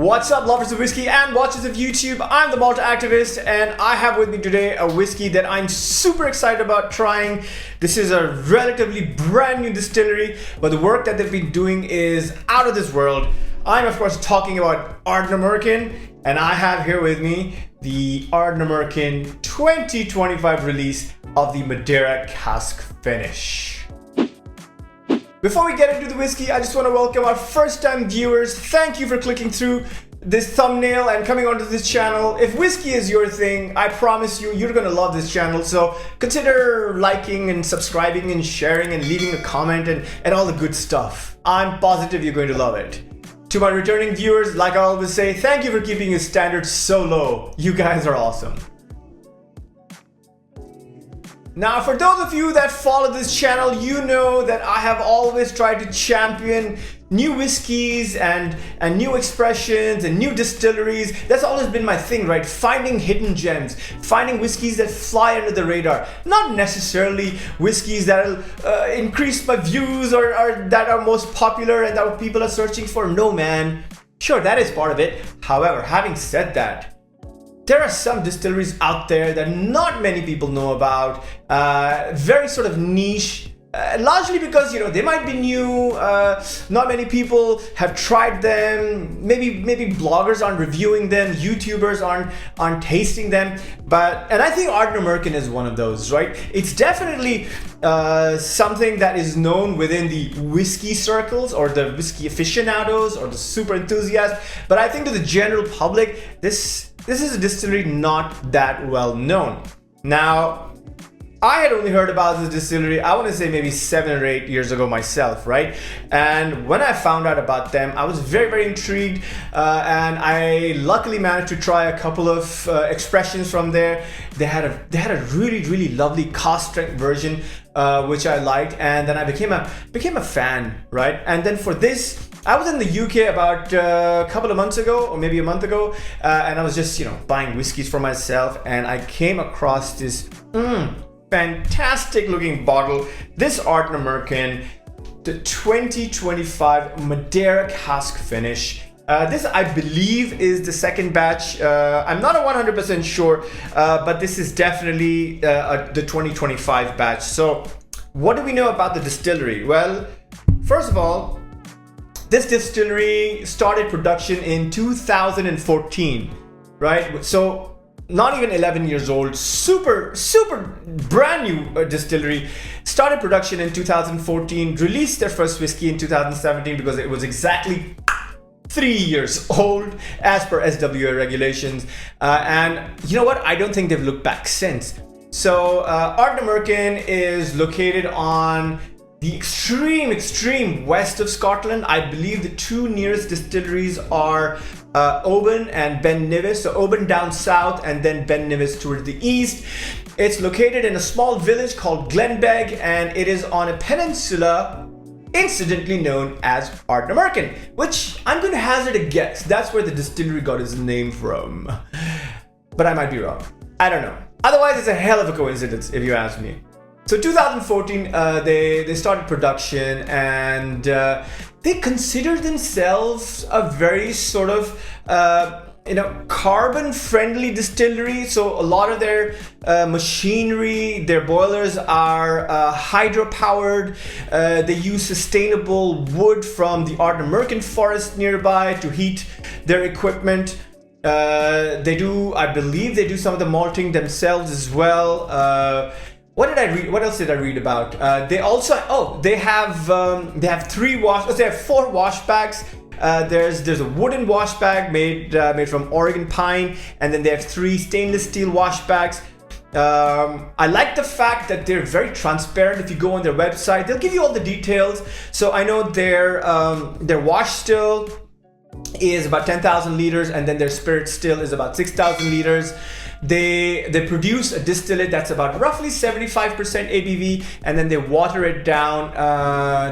What's up, lovers of whiskey and watchers of YouTube? I'm the Malt activist, and I have with me today a whiskey that I'm super excited about trying. This is a relatively brand new distillery, but the work that they've been doing is out of this world. I'm of course talking about Ardnamurchan, and I have here with me the Ardnamurchan 2025 release of the Madeira Cask Finish. Before we get into the whiskey, I just want to welcome our first-time viewers. Thank you for clicking through this thumbnail and coming onto this channel. If whiskey is your thing, I promise you, you're gonna love this channel. So consider liking and subscribing and sharing and leaving a comment and all the good stuff. I'm positive you're going to love it. To my returning viewers, like I always say, thank you for keeping your standards so low. You guys are awesome. Now, for those of you that follow this channel, you know that I have always tried to champion new whiskeys and new expressions and new distilleries. That's always been my thing, right? Finding hidden gems, finding whiskeys that fly under the radar. Not necessarily whiskeys that'll increase my views or that are most popular and that people are searching for. No, man. Sure, that is part of it. However, having said that, there are some distilleries out there that not many people know about, very sort of niche, largely because, you know, they might be new, not many people have tried them, maybe bloggers aren't reviewing them, YouTubers aren't tasting them, and I think Ardnamurchan is one of those, right? It's definitely something that is known within the whiskey circles or the whiskey aficionados or the super enthusiasts, but I think to the general public, this is a distillery not that well known. Now, I had only heard about this distillery, I want to say maybe 7 or 8 years ago myself, right? And when I found out about them, I was very intrigued, and I luckily managed to try a couple of expressions from there. They had a really lovely cask strength version, which I liked, and then I became a fan, right? And then for this, I was in the UK about a couple of months ago, or maybe a month ago, and I was just, you know, buying whiskeys for myself, and I came across this fantastic looking bottle. This Ardnamurchan, the 2025 Madeira Cask Finish. This, I believe, is the second batch. I'm not 100% sure, but this is definitely the 2025 batch. So what do we know about the distillery? Well, first of all, this distillery started production in 2014, right? So not even 11 years old, super brand new distillery. Started production in 2014, released their first whiskey in 2017 because it was exactly 3 years old as per SWA regulations. And you know what? I don't think they've looked back since. So Ardnamurchan is located on the extreme west of Scotland. I believe the two nearest distilleries are Oban and Ben Nevis. So Oban down south and then Ben Nevis towards the east. It's located in a small village called Glenbeg, and it is on a peninsula incidentally known as Ardnamurchan, which I'm going to hazard a guess. That's where the distillery got its name from. But I might be wrong. I don't know. Otherwise, it's a hell of a coincidence if you ask me. So 2014, they started production, and they consider themselves a very sort of carbon-friendly distillery. So a lot of their machinery, their boilers are hydro-powered. They use sustainable wood from the Ardnamurchan forest nearby to heat their equipment. They do, I believe, they do some of the malting themselves as well. What did I read? What else did I read about? They also, they have 4 wash bags. There's a wooden wash bag made from Oregon pine, and then they have 3 stainless steel wash bags. I like the fact that they're very transparent. If you go on their website, they'll give you all the details. So I know their wash still is about 10,000 liters, and then their spirit still is about 6,000 liters. They produce a distillate that's about roughly 75% ABV, and then they water it down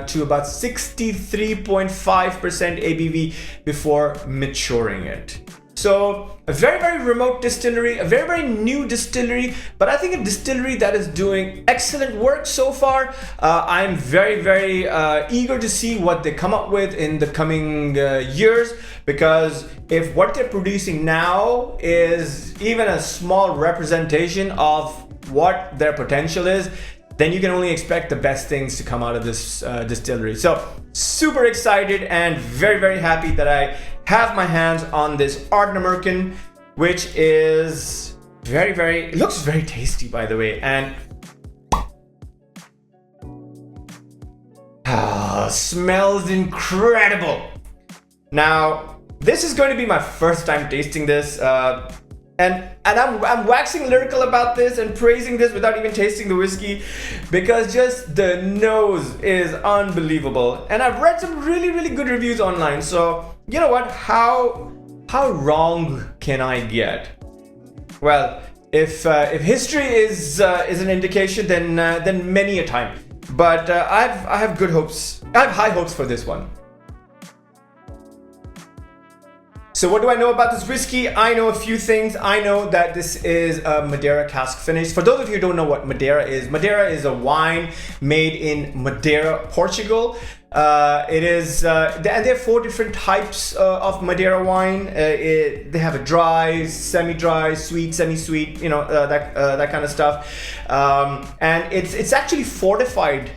to about 63.5% ABV before maturing it. So a very, very remote distillery, a very, very new distillery, but I think a distillery that is doing excellent work so far. I'm very, very eager to see what they come up with in the coming years, because if what they're producing now is even a small representation of what their potential is, then you can only expect the best things to come out of this distillery. So super excited and very, very happy that I have my hands on this Ardnamurchan, which is very, very, it looks very tasty, by the way, and smells incredible. Now, this is going to be my first time tasting this, and I'm waxing lyrical about this and praising this without even tasting the whiskey, because just the nose is unbelievable. And I've read some really, really good reviews online. So you know what? How wrong can I get? Well, if history is an indication, then many a time. But I have good hopes. I have high hopes for this one. So what do I know about this whiskey? I know a few things. I know that this is a Madeira Cask Finish. For those of you who don't know what Madeira is a wine made in Madeira, Portugal. It is, and they have 4 different types of Madeira wine. They have a dry, semi-dry, sweet, semi-sweet, you know, that kind of stuff. And it's actually fortified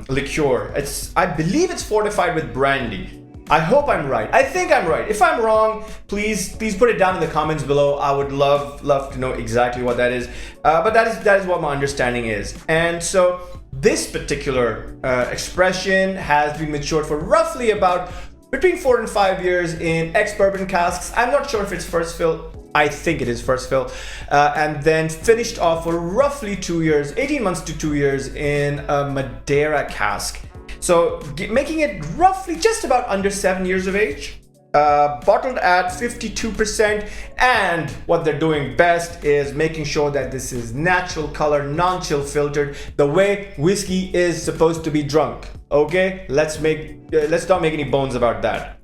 liqueur. I believe it's fortified with brandy. I hope I'm right. I think I'm right. If I'm wrong, please put it down in the comments below. I would love to know exactly what that is. But that is what my understanding is. And so this particular expression has been matured for roughly about between 4 and 5 years in ex-bourbon casks. I'm not sure if it's first fill. I think it is first fill. And then finished off for roughly 2 years, 18 months to 2 years in a Madeira cask. So making it roughly just about under 7 years of age, bottled at 52%, and what they're doing best is making sure that this is natural color, non-chill filtered, the way whiskey is supposed to be drunk. Okay, let's not make any bones about that.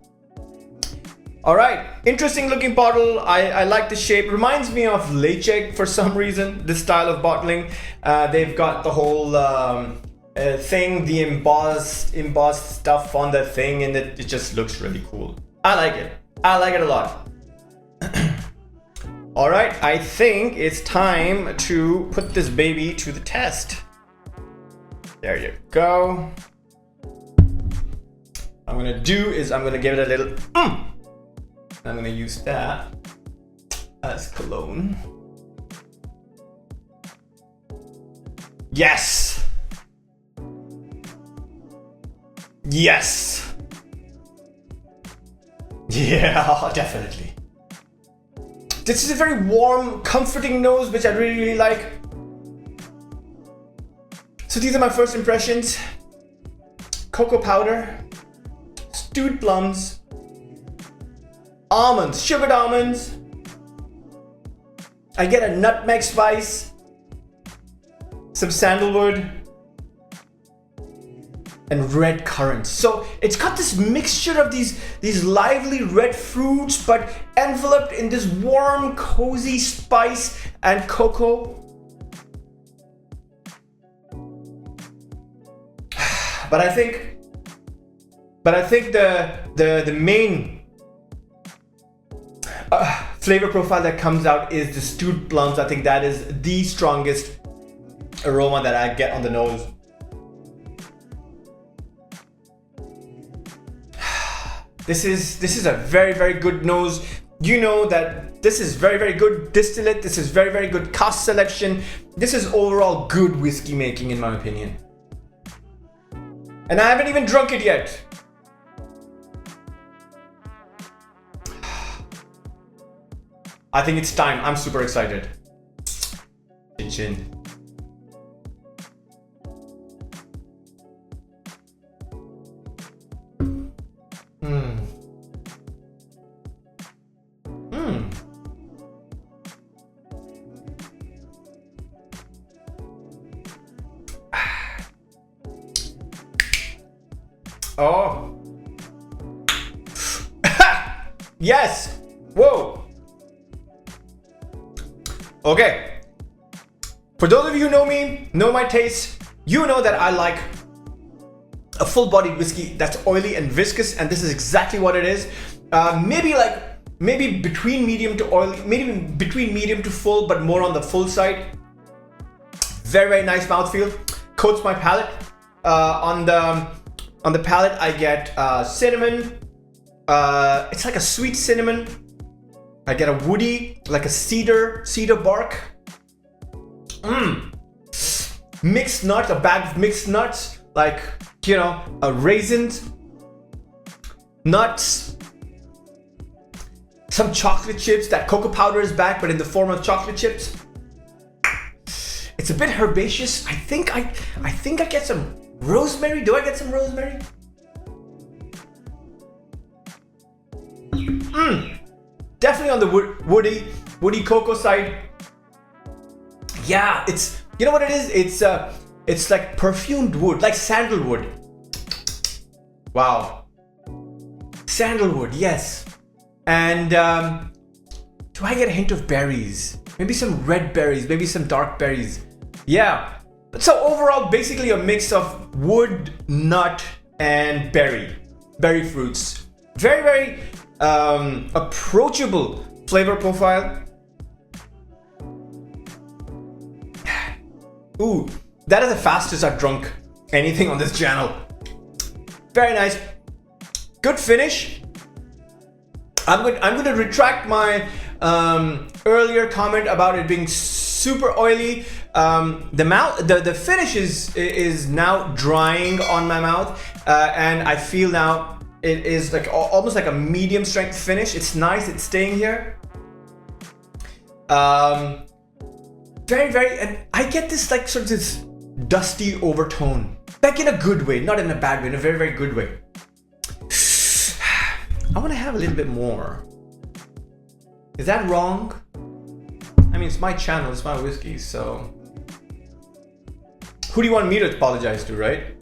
All right, interesting looking bottle. I like the shape. Reminds me of Lechek for some reason, this style of bottling. They've got the whole thing, the embossed stuff on the thing, and it just looks really cool. I like it. I like it a lot. All right, I think it's time to put this baby to the test. There you go. What I'm gonna do is I'm gonna give it a little I'm gonna use that as cologne. Yes. Yes. Yeah, definitely. This is a very warm, comforting nose, which I really, really like. So these are my first impressions. Cocoa powder, stewed plums, almonds, sugared almonds. I get a nutmeg spice, some sandalwood, and red currants. So it's got this mixture of these lively red fruits, but enveloped in this warm, cozy spice and cocoa. But I think the main flavor profile that comes out is the stewed plums. I think that is the strongest aroma that I get on the nose. This is a very, very good nose. You know that this is very, very good distillate. This is very, very good cask selection. This is overall good whiskey making, in my opinion. And I haven't even drunk it yet. I think it's time. I'm super excited. Chin. Oh. Yes. Whoa. Okay. For those of you who know me, know my taste, you know that I like a full-bodied whiskey that's oily and viscous, and this is exactly what it is. Maybe between medium to oily, maybe between medium to full, but more on the full side. Very, very nice mouthfeel. Coats my palate. On the palate, I get cinnamon. It's like a sweet cinnamon. I get a woody, like a cedar bark. Mixed nuts, a bag of mixed nuts, like, you know, raisins, nuts, some chocolate chips. That cocoa powder is back, but in the form of chocolate chips. It's a bit herbaceous. I think I get some rosemary. Do I get some rosemary? Definitely on the woody cocoa side. Yeah, you know what it is? It's like perfumed wood, like sandalwood. Wow. Sandalwood, yes. And do I get a hint of berries? Maybe some red berries, maybe some dark berries. Yeah. So overall, basically a mix of wood, nut, and berry fruits. Very, very approachable flavor profile. Ooh, that is the fastest I've drunk anything on this channel. Very nice. Good finish. I'm going to retract my earlier comment about it being super oily. The finish is now drying on my mouth, and I feel now it is like almost like a medium strength finish. It's nice. It's staying here. Very, very, and I get this like sort of this dusty overtone, like in a good way, not in a bad way, in a very, very good way. I want to have a little bit more. Is that wrong? I mean, it's my channel, it's my whiskey, so who do you want me to apologize to, right?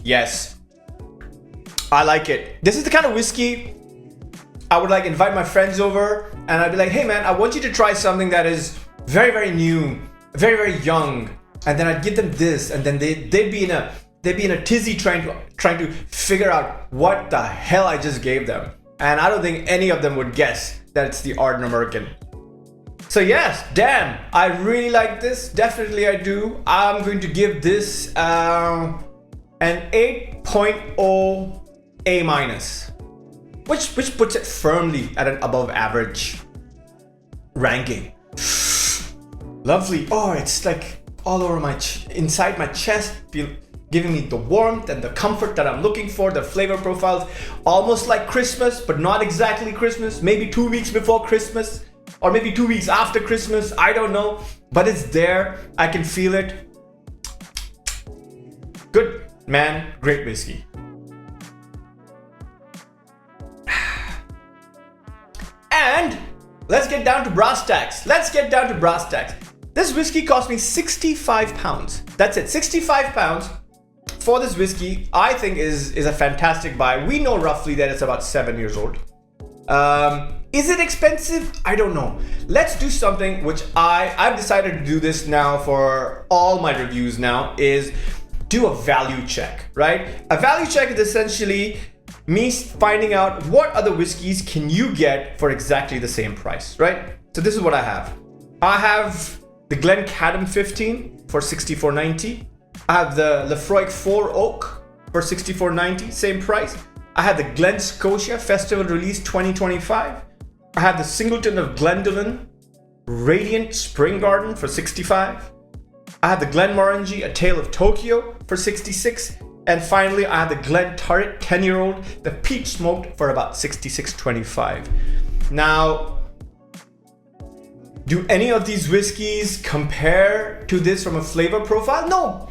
Yes. I like it. This is the kind of whiskey I would like invite my friends over, and I'd be like, hey man, I want you to try something that is very, very new, very, very young. And then I'd give them this, and then they'd be in a tizzy trying to figure out what the hell I just gave them. And I don't think any of them would guess that it's the Ardnamurchan. So yes, damn, I really like this. Definitely I do. I'm going to give this an 8.0 A-, which puts it firmly at an above average ranking. Lovely. Oh, it's like all over inside my chest, giving me the warmth and the comfort that I'm looking for. The flavor profiles almost like Christmas, but not exactly Christmas. Maybe 2 weeks before Christmas, or maybe 2 weeks after Christmas. I don't know, but it's there. I can feel it. Good man, great whiskey. And let's get down to brass tacks. This whiskey cost me 65 pounds. That's it, 65 pounds for this whiskey. I think is a fantastic buy. We know roughly that it's about 7 years old. Is it expensive? I don't know. Let's do something which I've decided to do this now for all my reviews now, is do a value check, right? A value check is essentially me finding out what other whiskeys can you get for exactly the same price, right? So this is what I have. I have the Glencadam 15 for $64.90. I have the Lefroy 4 Oak for $64.90, same price. I have the Glen Scotia Festival Release 2025. I have the Singleton of Glendolin Radiant Spring Garden for $65. I have the Glenmorangie A Tale of Tokyo for $66. And finally, I have the Glen Turret 10-year-old, the peach smoked, for about $66.25. Now, do any of these whiskeys compare to this from a flavor profile? No,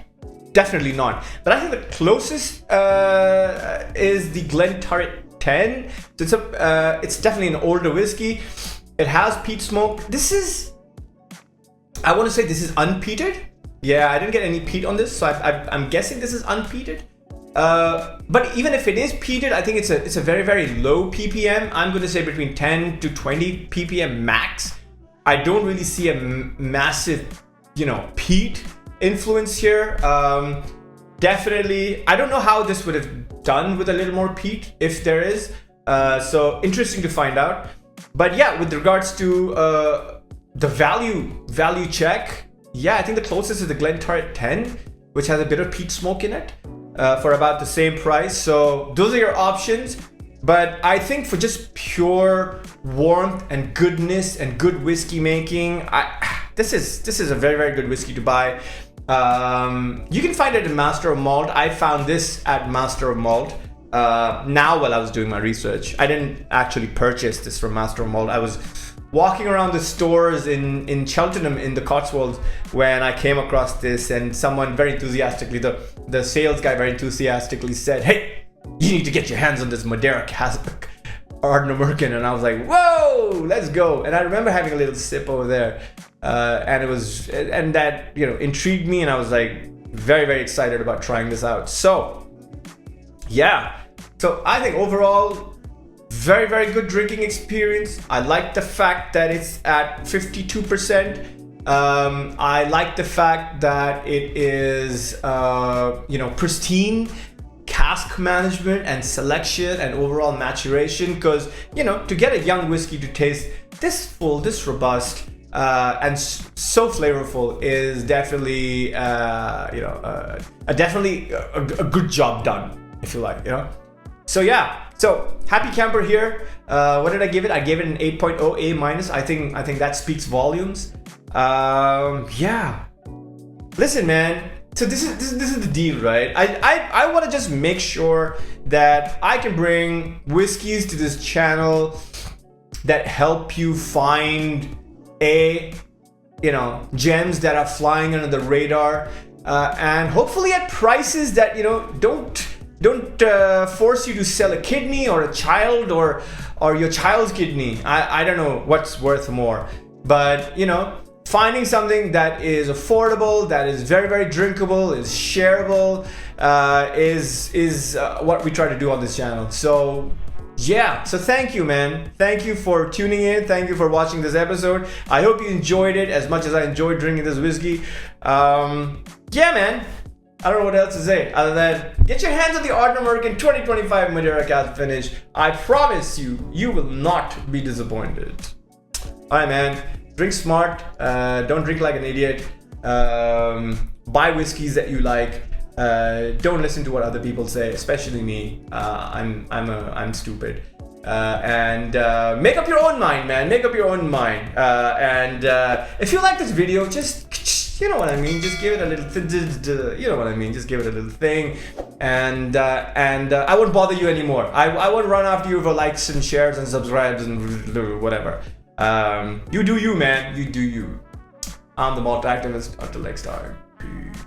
definitely not. But I think the closest is the Glen Turret 10. So it's definitely an older whiskey. It has peat smoke. I want to say this is unpeated. Yeah, I didn't get any peat on this, so I'm guessing this is unpeated. But even if it is peated, I think it's a very, very low ppm. I'm going to say between 10 to 20 ppm max. I don't really see a massive, you know, peat influence here. Definitely, I don't know how this would have done with a little more peat, if there is. So interesting to find out. But yeah, with regards to the value check, yeah, I think the closest is the Glenturret 10, which has a bit of peat smoke in it, for about the same price. So those are your options. But I think for just pure warmth and goodness and good whiskey making, this is a very, very good whiskey to buy. You can find it in Master of Malt. I found this at Master of Malt. Now, while I was doing my research, I didn't actually purchase this from Master of Malt. I was walking around the stores in Cheltenham in the Cotswolds when I came across this, and someone very enthusiastically, the sales guy very enthusiastically said, "Hey, you need to get your hands on this Madeira Cask Ardnamurchan," and I was like, "Whoa, let's go!" And I remember having a little sip over there, and that, you know, intrigued me, and I was like very, very excited about trying this out. So yeah, so I think overall, very, very good drinking experience. I like the fact that it's at 52%. I like the fact that it is, you know, pristine cask management and selection and overall maturation, because, you know, to get a young whiskey to taste this full, this robust, and so flavorful is definitely, you know, definitely a good job done, if you like, you know. So yeah, so happy camper here. What did I give it? I gave it an 8.0 A-. I think that speaks volumes. Yeah. Listen, man. So this is the deal, right? I want to just make sure that I can bring whiskeys to this channel that help you find you know, gems that are flying under the radar, and hopefully at prices that, you know, don't force you to sell a kidney or a child or your child's kidney. I don't know what's worth more, but, you know, finding something that is affordable, that is very, very drinkable, is shareable, is what we try to do on this channel. So yeah, so thank you, man. Thank you for tuning in. Thank you for watching this episode. I hope you enjoyed it as much as I enjoyed drinking this whiskey. Yeah, man. I don't know what else to say other than get your hands on the Ardnamurchan 2025 Madeira Cask Finish. I promise you, you will not be disappointed. Alright, man. Drink smart. Don't drink like an idiot. Buy whiskeys that you like. Don't listen to what other people say, especially me. I'm stupid. And make up your own mind, man. Make up your own mind. And if you like this video, just, you know what I mean, just give it a little, you know what I mean, just give it a little thing, and I won't bother you anymore. I won't run after you for likes and shares and subscribes and whatever. You do you, man. You do you. I'm the Malt activist. Until next time. Peace.